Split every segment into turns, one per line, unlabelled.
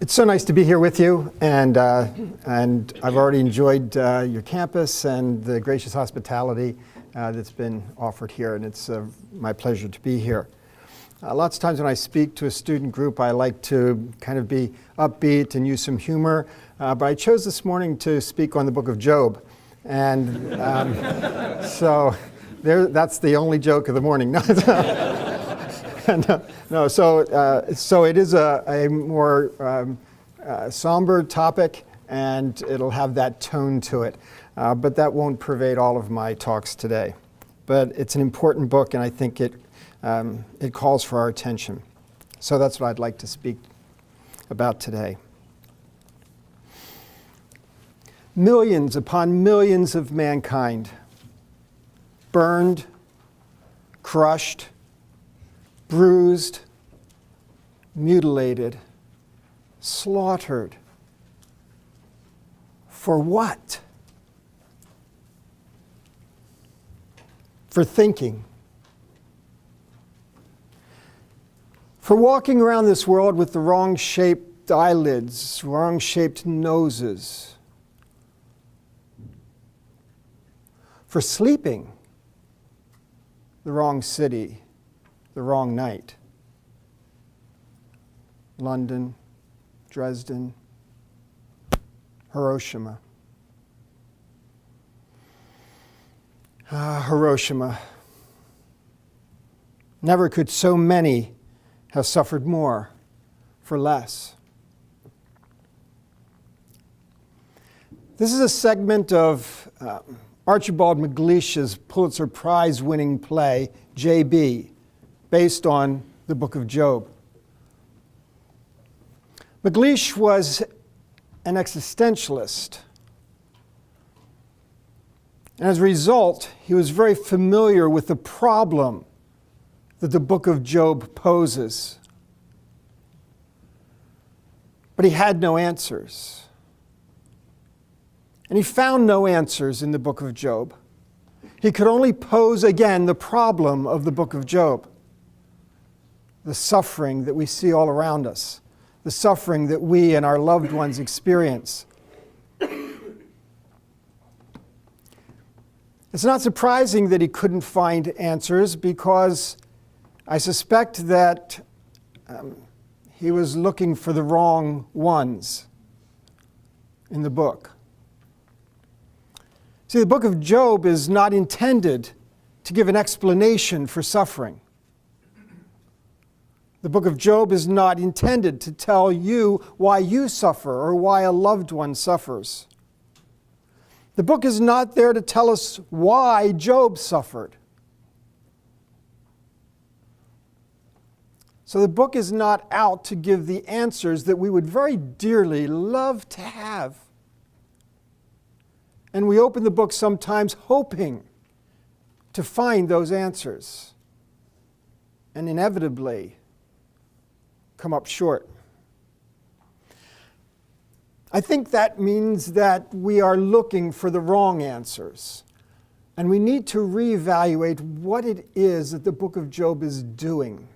It's so nice to be here with you, and I've already enjoyed your campus and the gracious hospitality that's been offered here, and it's my pleasure to be here. Lots of times when I speak to a student group, I like to kind of be upbeat and use some humor, but I chose this morning to speak on the book of Job, and so that's the only joke of the morning. So it is a more somber topic, and it'll have that tone to it. But that won't pervade all of my talks today. But it's an important book, and I think it calls for our attention. So that's what I'd like to speak about today. Millions upon millions of mankind burned, crushed, bruised, mutilated, slaughtered. For what? For thinking. For walking around this world with the wrong-shaped eyelids, wrong-shaped noses. For sleeping the wrong city, the wrong night. London, Dresden, Hiroshima. Hiroshima. Never could so many have suffered more for less. This is a segment of Archibald MacLeish's Pulitzer Prize-winning play, J.B., based on the book of Job. MacLeish was an existentialist. And as a result, he was very familiar with the problem that the book of Job poses. But he had no answers. And he found no answers in the book of Job. He could only pose again the problem of the book of Job. The suffering that we see all around us. The suffering that we and our loved ones experience. It's not surprising that he couldn't find answers, because I suspect that he was looking for the wrong ones in the book. See, the book of Job is not intended to give an explanation for suffering. The book of Job is not intended to tell you why you suffer or why a loved one suffers. The book is not there to tell us why Job suffered. So the book is not out to give the answers that we would very dearly love to have. And we open the book sometimes hoping to find those answers, and inevitably come up short. I think that means that we are looking for the wrong answers, and we need to reevaluate what it is that the book of Job is doing.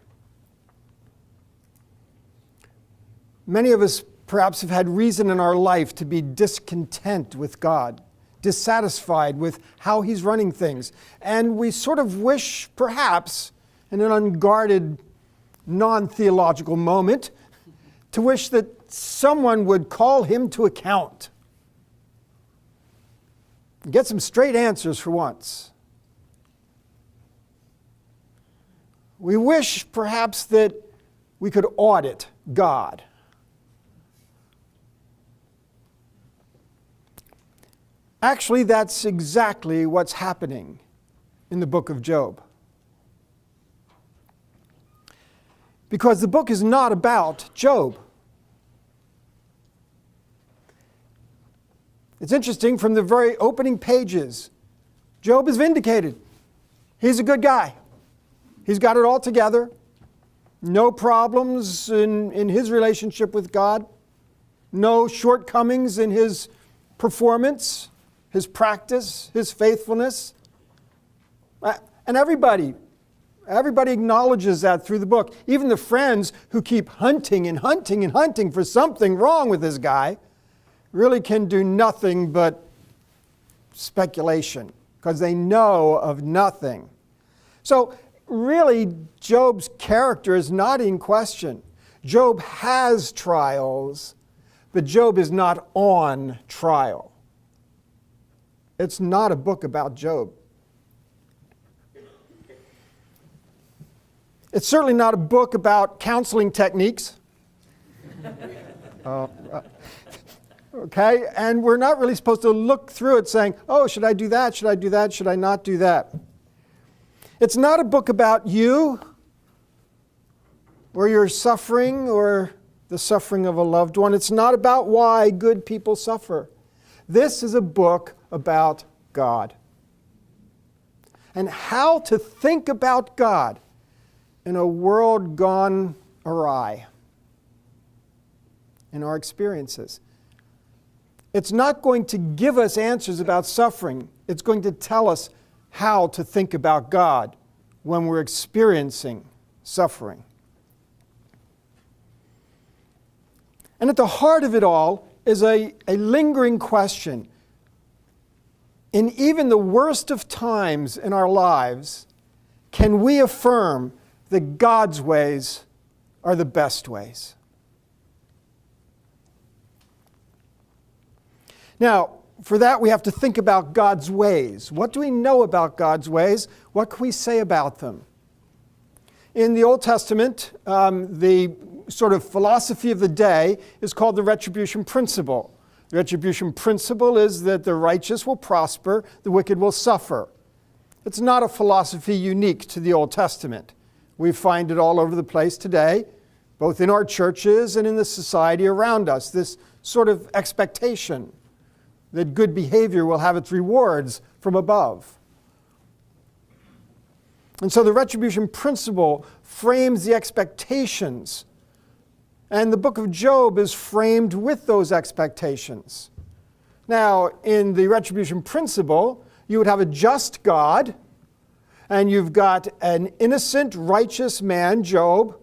Many of us perhaps have had reason in our life to be discontent with God, dissatisfied with how He's running things, and we sort of wish, perhaps, in an unguarded, non-theological moment, to wish that someone would call Him to account. Get some straight answers for once. We wish, perhaps, that we could audit God. Actually, that's exactly what's happening in the book of Job. Because the book is not about Job. It's interesting, from the very opening pages, Job is vindicated. He's a good guy. He's got it all together. No problems in his relationship with God. No shortcomings in his performance, his practice, his faithfulness. And everybody Everybody acknowledges that through the book. Even the friends who keep hunting and hunting and hunting for something wrong with this guy really can do nothing but speculation because they know of nothing. So really, Job's character is not in question. Job has trials, but Job is not on trial. It's not a book about Job. It's certainly not a book about counseling techniques. Okay, and we're not really supposed to look through it saying, oh, should I do that? Should I do that? Should I not do that? It's not a book about you or your suffering or the suffering of a loved one. It's not about why good people suffer. This is a book about God and how to think about God in a world gone awry in our experiences. It's not going to give us answers about suffering. It's going to tell us how to think about God when we're experiencing suffering. And at the heart of it all is a lingering question. In even the worst of times in our lives, can we affirm that God's ways are the best ways? Now, for that we have to think about God's ways. What do we know about God's ways? What can we say about them? In the Old Testament, the sort of philosophy of the day is called the retribution principle. The retribution principle is that the righteous will prosper, the wicked will suffer. It's not a philosophy unique to the Old Testament. We find it all over the place today, both in our churches and in the society around us, this sort of expectation that good behavior will have its rewards from above. And so the retribution principle frames the expectations. And the book of Job is framed with those expectations. Now, in the retribution principle, you would have a just God, and you've got an innocent, righteous man, Job.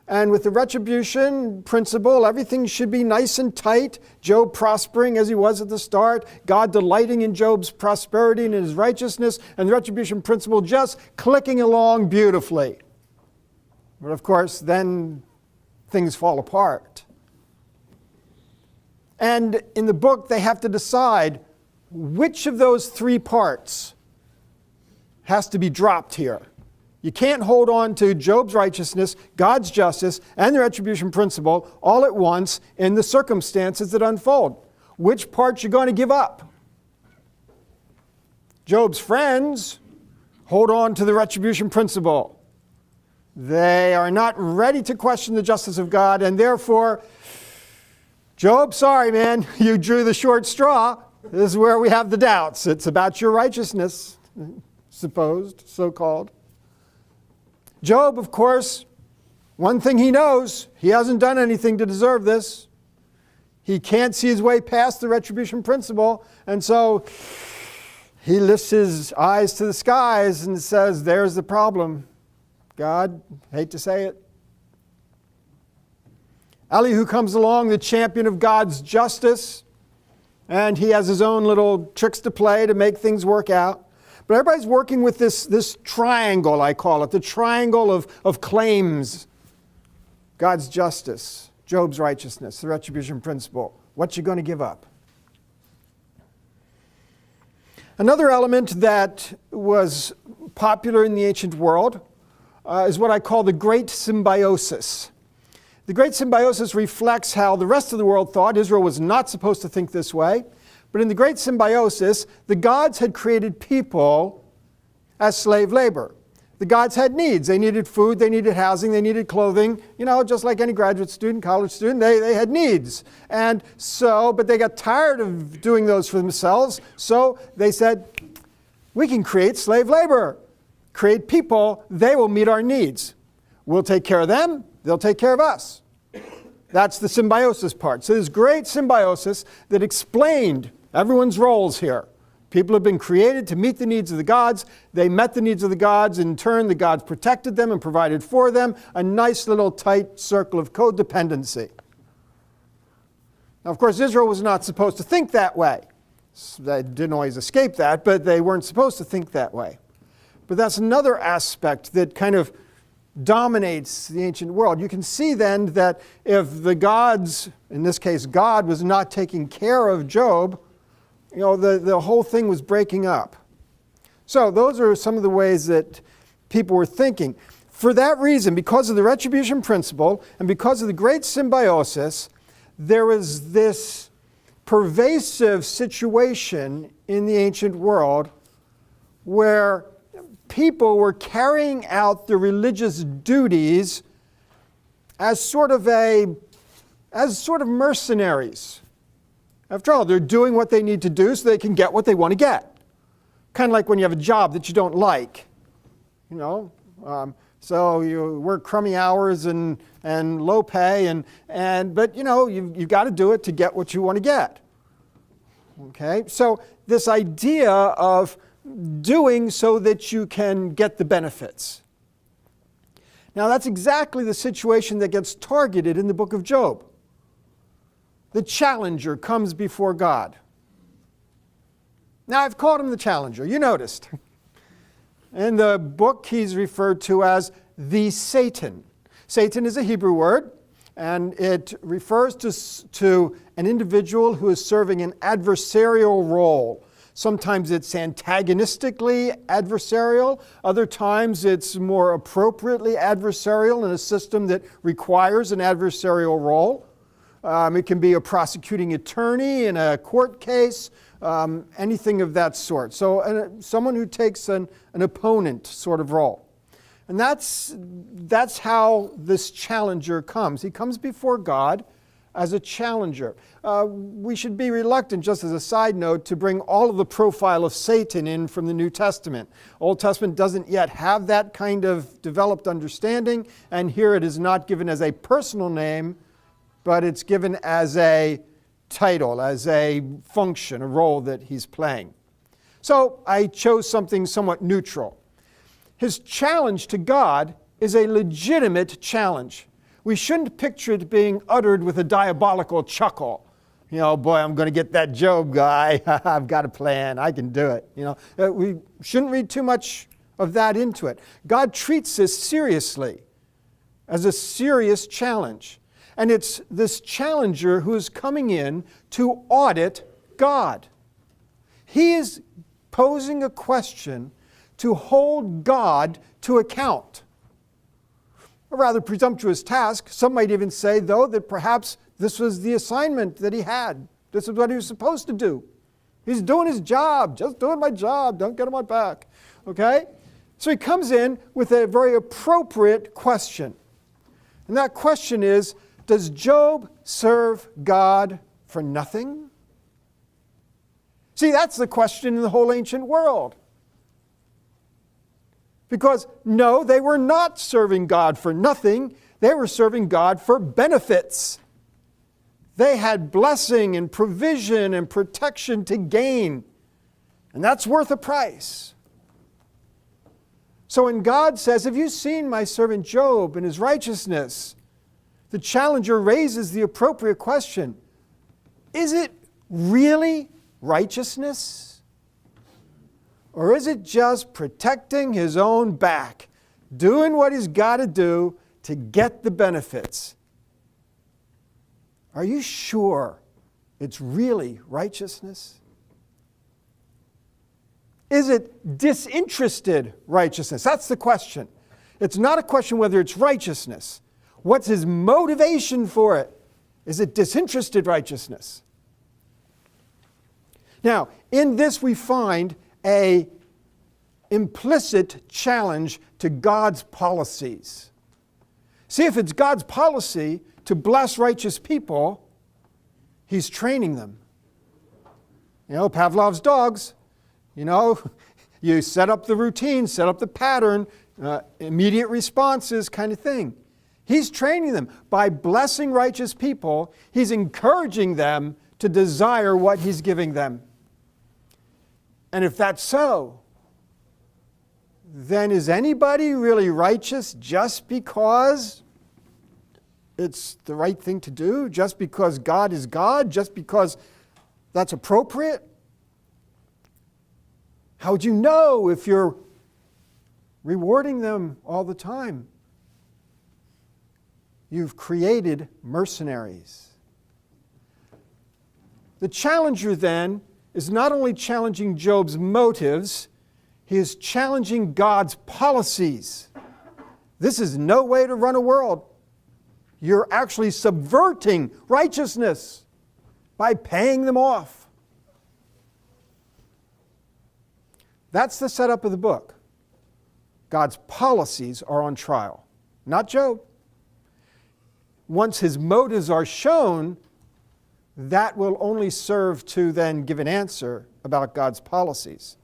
And with the retribution principle, everything should be nice and tight. Job prospering as he was at the start. God delighting in Job's prosperity and in his righteousness. And the retribution principle just clicking along beautifully. But of course, then things fall apart. And in the book, they have to decide which of those three parts has to be dropped here. You can't hold on to Job's righteousness, God's justice, and the retribution principle all at once in the circumstances that unfold. Which part you going to give up? Job's friends hold on to the retribution principle. They are not ready to question the justice of God, and therefore, Job, sorry man, you drew the short straw. This is where we have the doubts. It's about your righteousness, supposed, so-called. Job, of course, one thing he knows, he hasn't done anything to deserve this. He can't see his way past the retribution principle, and so he lifts his eyes to the skies and says, there's the problem. God, hate to say it. Elihu comes along, the champion of God's justice, and he has his own little tricks to play to make things work out. But everybody's working with this triangle, I call it, the triangle of claims. God's justice, Job's righteousness, the retribution principle. What you going to give up? Another element that was popular in the ancient world is what I call the great symbiosis. The great symbiosis reflects how the rest of the world thought. Israel was not supposed to think this way. But in the great symbiosis, the gods had created people as slave labor. The gods had needs. They needed food, they needed housing, they needed clothing. You know, just like any graduate student, college student, they had needs. And so, but they got tired of doing those for themselves. So they said, we can create slave labor. Create people, they will meet our needs. We'll take care of them, they'll take care of us. That's the symbiosis part. So this great symbiosis that explained everyone's roles here. People have been created to meet the needs of the gods. They met the needs of the gods. In turn, the gods protected them and provided for them. A nice little tight circle of codependency. Now, of course, Israel was not supposed to think that way. They didn't always escape that, but they weren't supposed to think that way. But that's another aspect that kind of dominates the ancient world. You can see then that if the gods, in this case God, was not taking care of Job, the whole thing was breaking up. So those are some of the ways that people were thinking. For that reason, because of the retribution principle and because of the great symbiosis, there was this pervasive situation in the ancient world where people were carrying out the religious duties as sort of mercenaries. After all, they're doing what they need to do so they can get what they want to get. Kind of like when you have a job that you don't like, so you work crummy hours and low pay, but you've got to do it to get what you want to get. Okay, so this idea of doing so that you can get the benefits. Now that's exactly the situation that gets targeted in the book of Job. The challenger comes before God. Now I've called him the challenger, you noticed. In the book he's referred to as the Satan. Satan is a Hebrew word, and it refers to an individual who is serving an adversarial role. Sometimes it's antagonistically adversarial. Other times it's more appropriately adversarial in a system that requires an adversarial role. It can be a prosecuting attorney in a court case, anything of that sort. So someone who takes an opponent sort of role. And that's how this challenger comes. He comes before God as a challenger. We should be reluctant, just as a side note, to bring all of the profile of Satan in from the New Testament. Old Testament doesn't yet have that kind of developed understanding, and here it is not given as a personal name, but it's given as a title, as a function, a role that he's playing. So I chose something somewhat neutral. His challenge to God is a legitimate challenge. We shouldn't picture it being uttered with a diabolical chuckle. Boy, I'm going to get that Job guy. I've got a plan. I can do it. We shouldn't read too much of that into it. God treats this seriously, as a serious challenge. And it's this challenger who is coming in to audit God. He is posing a question to hold God to account. A rather presumptuous task. Some might even say, though, that perhaps this was the assignment that he had. This is what he was supposed to do. He's doing his job, just doing my job, don't get on my back. Okay? So he comes in with a very appropriate question. And that question is, does Job serve God for nothing? See, that's the question in the whole ancient world. Because, no, they were not serving God for nothing. They were serving God for benefits. They had blessing and provision and protection to gain. And that's worth a price. So when God says, have you seen my servant Job and his righteousness? The challenger raises the appropriate question. Is it really righteousness? Or is it just protecting his own back, doing what he's got to do to get the benefits? Are you sure it's really righteousness? Is it disinterested righteousness? That's the question. It's not a question whether it's righteousness. What's his motivation for it? Is it disinterested righteousness? Now, in this we find an implicit challenge to God's policies. See, if it's God's policy to bless righteous people, he's training them. Pavlov's dogs, you set up the routine, set up the pattern, immediate responses kind of thing. He's training them. By blessing righteous people, he's encouraging them to desire what he's giving them. And if that's so, then is anybody really righteous just because it's the right thing to do? Just because God is God? Just because that's appropriate? How would you know if you're rewarding them all the time? You've created mercenaries. The challenger then is not only challenging Job's motives, he is challenging God's policies. This is no way to run a world. You're actually subverting righteousness by paying them off. That's the setup of the book. God's policies are on trial, not Job. Once his motives are shown, that will only serve to then give an answer about God's policies.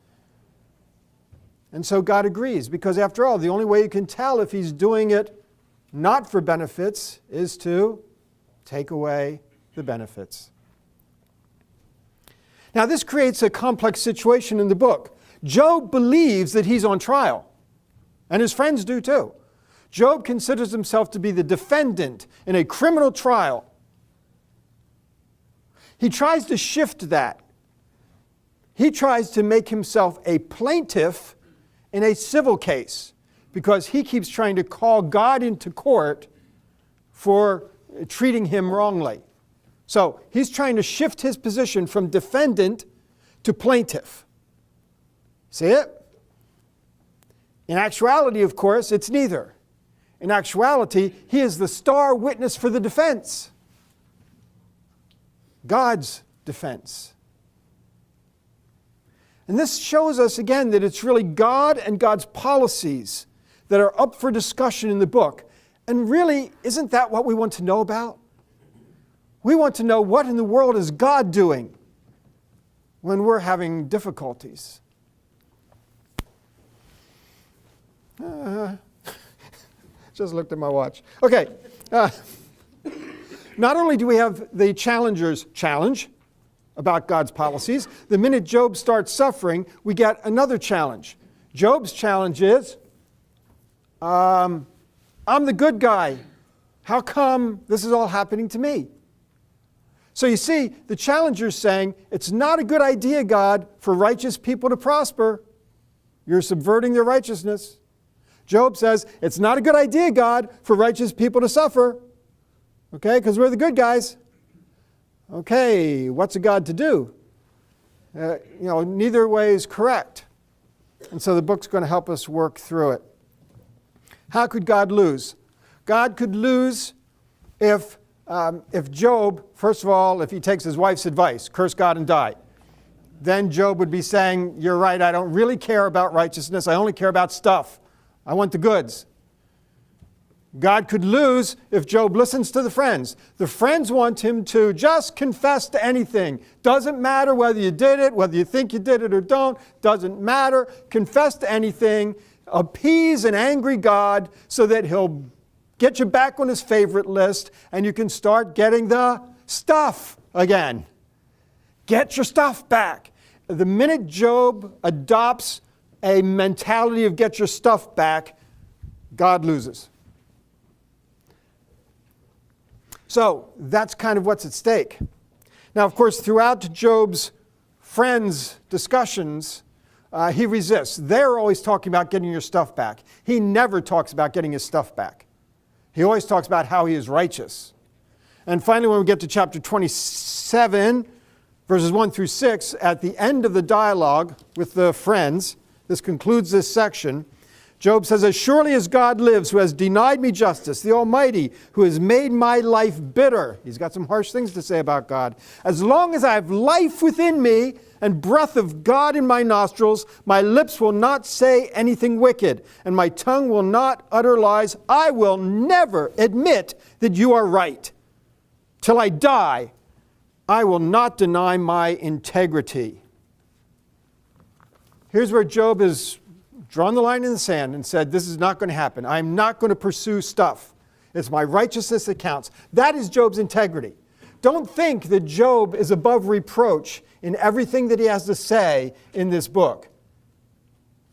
And so God agrees, because after all, the only way you can tell if he's doing it not for benefits is to take away the benefits. Now, this creates a complex situation in the book. Job believes that he's on trial, and his friends do too. Job considers himself to be the defendant in a criminal trial. He tries to shift that. He tries to make himself a plaintiff in a civil case because he keeps trying to call God into court for treating him wrongly. So he's trying to shift his position from defendant to plaintiff. See it? In actuality, of course, it's neither. In actuality, he is the star witness for the defense. God's defense. And this shows us again that it's really God and God's policies that are up for discussion in the book. And really, isn't that what we want to know about? We want to know what in the world is God doing when we're having difficulties. Just looked at my watch. Okay. Not only do we have the challenger's challenge about God's policies, the minute Job starts suffering, we get another challenge. Job's challenge is, I'm the good guy. How come this is all happening to me? So you see, the challenger's saying, it's not a good idea, God, for righteous people to prosper. You're subverting their righteousness. Job says, it's not a good idea, God, for righteous people to suffer. Okay, because we're the good guys. Okay, what's a God to do? Neither way is correct. And so the book's going to help us work through it. How could God lose? God could lose if Job, first of all, if he takes his wife's advice, curse God and die. Then Job would be saying, you're right, I don't really care about righteousness. I only care about stuff. I want the goods. God could lose if Job listens to the friends. The friends want him to just confess to anything. Doesn't matter whether you did it, whether you think you did it or don't. Doesn't matter. Confess to anything. Appease an angry God so that he'll get you back on his favorite list and you can start getting the stuff again. Get your stuff back. The minute Job adopts a mentality of get your stuff back, God loses. So that's kind of what's at stake. Now, of course, throughout Job's friends' discussions, he resists. They're always talking about getting your stuff back. He never talks about getting his stuff back. He always talks about how he is righteous. And finally, when we get to chapter 27, verses 1 through 6, at the end of the dialogue with the friends, this concludes this section, Job says, as surely as God lives, who has denied me justice, the Almighty, who has made my life bitter. He's got some harsh things to say about God. As long as I have life within me and breath of God in my nostrils, my lips will not say anything wicked, and my tongue will not utter lies. I will never admit that you are right. Till I die, I will not deny my integrity. Here's where Job has drawn the line in the sand and said, this is not going to happen. I'm not going to pursue stuff. It's my righteousness that counts. That is Job's integrity. Don't think that Job is above reproach in everything that he has to say in this book.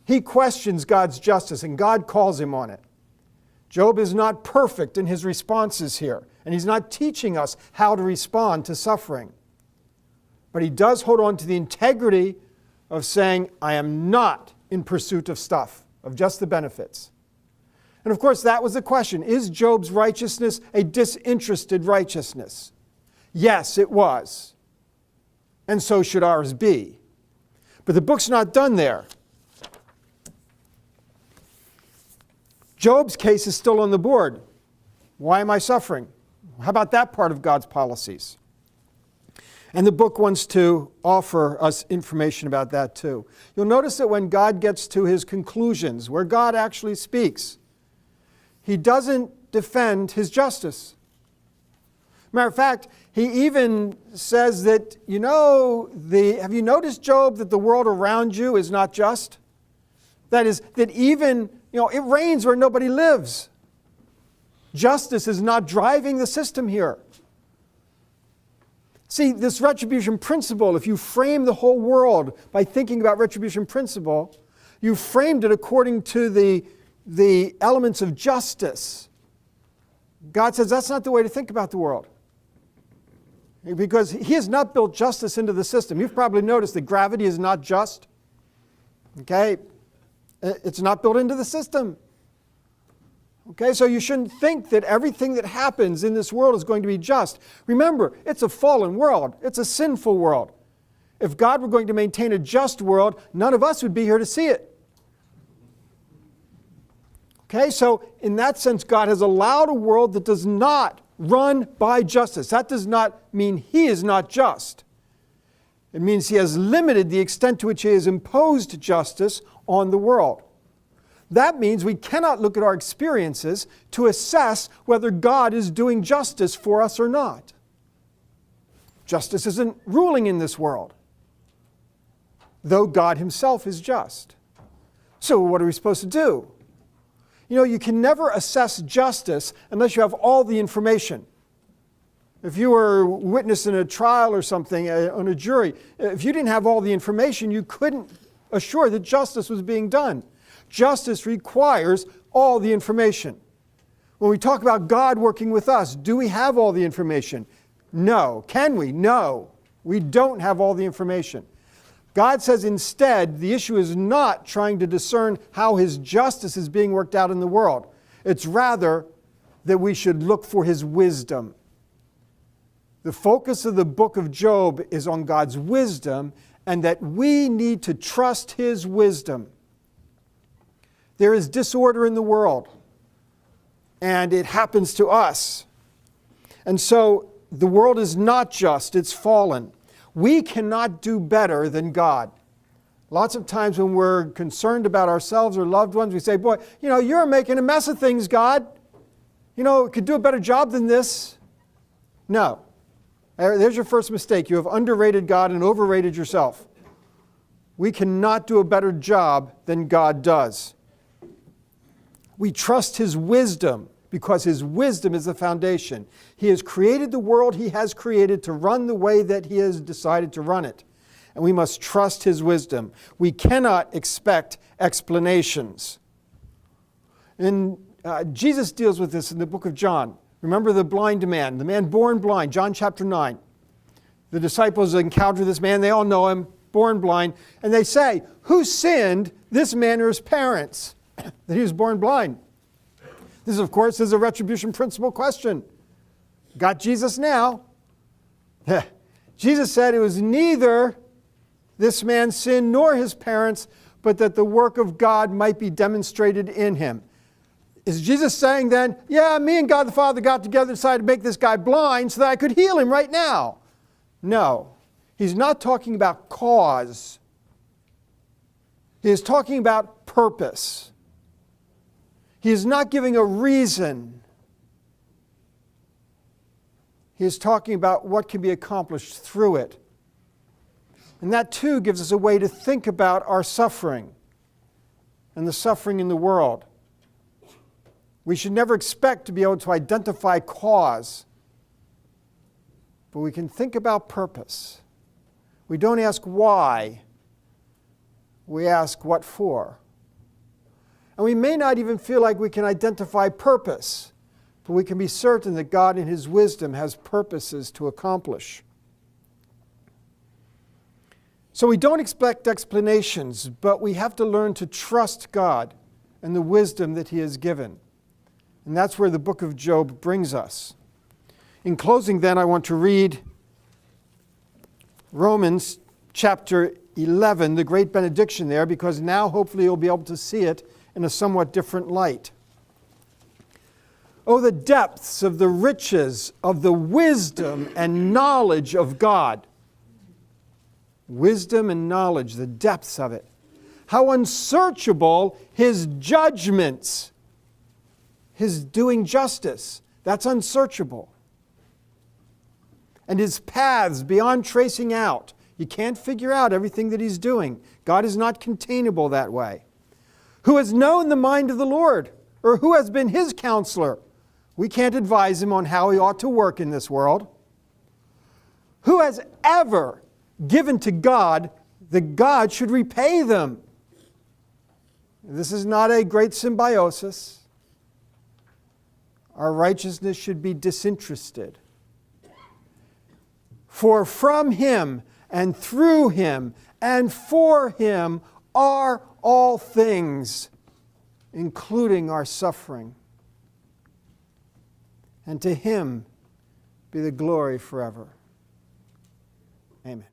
He questions God's justice, and God calls him on it. Job is not perfect in his responses here, and he's not teaching us how to respond to suffering. But he does hold on to the integrity of saying, I am not in pursuit of stuff, of just the benefits. And of course, that was the question. Is Job's righteousness a disinterested righteousness? Yes, it was. And so should ours be. But the book's not done there. Job's case is still on the board. Why am I suffering? How about that part of God's policies? And the book wants to offer us information about that too. You'll notice that when God gets to his conclusions, where God actually speaks, he doesn't defend his justice. Matter of fact, he even says that, have you noticed, Job, that the world around you is not just? That is, that even, it rains where nobody lives. Justice is not driving the system here. See, this retribution principle, if you frame the whole world by thinking about retribution principle, you framed it according to the elements of justice. God says that's not the way to think about the world. Because he has not built justice into the system. You've probably noticed that gravity is not just. Okay? It's not built into the system. Okay, so you shouldn't think that everything that happens in this world is going to be just. Remember, it's a fallen world. It's a sinful world. If God were going to maintain a just world, none of us would be here to see it. Okay, so in that sense, God has allowed a world that does not run by justice. That does not mean he is not just. It means he has limited the extent to which he has imposed justice on the world. That means we cannot look at our experiences to assess whether God is doing justice for us or not. Justice isn't ruling in this world, though God himself is just. So what are we supposed to do? You can never assess justice unless you have all the information. If you were witnessing a trial or something on a jury, if you didn't have all the information, you couldn't assure that justice was being done. Justice requires all the information. When we talk about God working with us, do we have all the information? No. Can we? No. We don't have all the information. God says instead, the issue is not trying to discern how his justice is being worked out in the world. It's rather that we should look for his wisdom. The focus of the book of Job is on God's wisdom, and that we need to trust his wisdom. There is disorder in the world, and it happens to us. And so the world is not just, it's fallen. We cannot do better than God. Lots of times when we're concerned about ourselves or loved ones, we say, boy, you're making a mess of things, God. Could do a better job than this. No. There's your first mistake. You have underrated God and overrated yourself. We cannot do a better job than God does. We trust his wisdom because his wisdom is the foundation. He has created the world he has created to run the way that he has decided to run it. And we must trust his wisdom. We cannot expect explanations. And Jesus deals with this in the book of John. Remember the blind man, the man born blind, John chapter 9. The disciples encounter this man, they all know him, born blind, and they say, who sinned, this man or his parents, that he was born blind? This, of course, is a retribution principle question. Got Jesus now. Jesus said it was neither this man's sin nor his parents, but that the work of God might be demonstrated in him. Is Jesus saying then, yeah, me and God the Father got together and decided to make this guy blind so that I could heal him right now? No. He's not talking about cause. He is talking about purpose. He is not giving a reason. He is talking about what can be accomplished through it. And that too gives us a way to think about our suffering and the suffering in the world. We should never expect to be able to identify cause, but we can think about purpose. We don't ask why. We ask what for. And we may not even feel like we can identify purpose, but we can be certain that God in His wisdom has purposes to accomplish. So we don't expect explanations, but we have to learn to trust God and the wisdom that He has given. And that's where the book of Job brings us. In closing then, I want to read Romans chapter 11, the great benediction there, because now hopefully you'll be able to see it in a somewhat different light. Oh, the depths of the riches of the wisdom and knowledge of God. Wisdom and knowledge, the depths of it. How unsearchable His judgments, His doing justice. That's unsearchable. And His paths beyond tracing out. You can't figure out everything that He's doing. God is not containable that way. Who has known the mind of the Lord? Or who has been His counselor? We can't advise Him on how He ought to work in this world. Who has ever given to God that God should repay them? This is not a great symbiosis. Our righteousness should be disinterested. For from Him and through Him and for Him are all things, including our suffering. And to Him be the glory forever. Amen.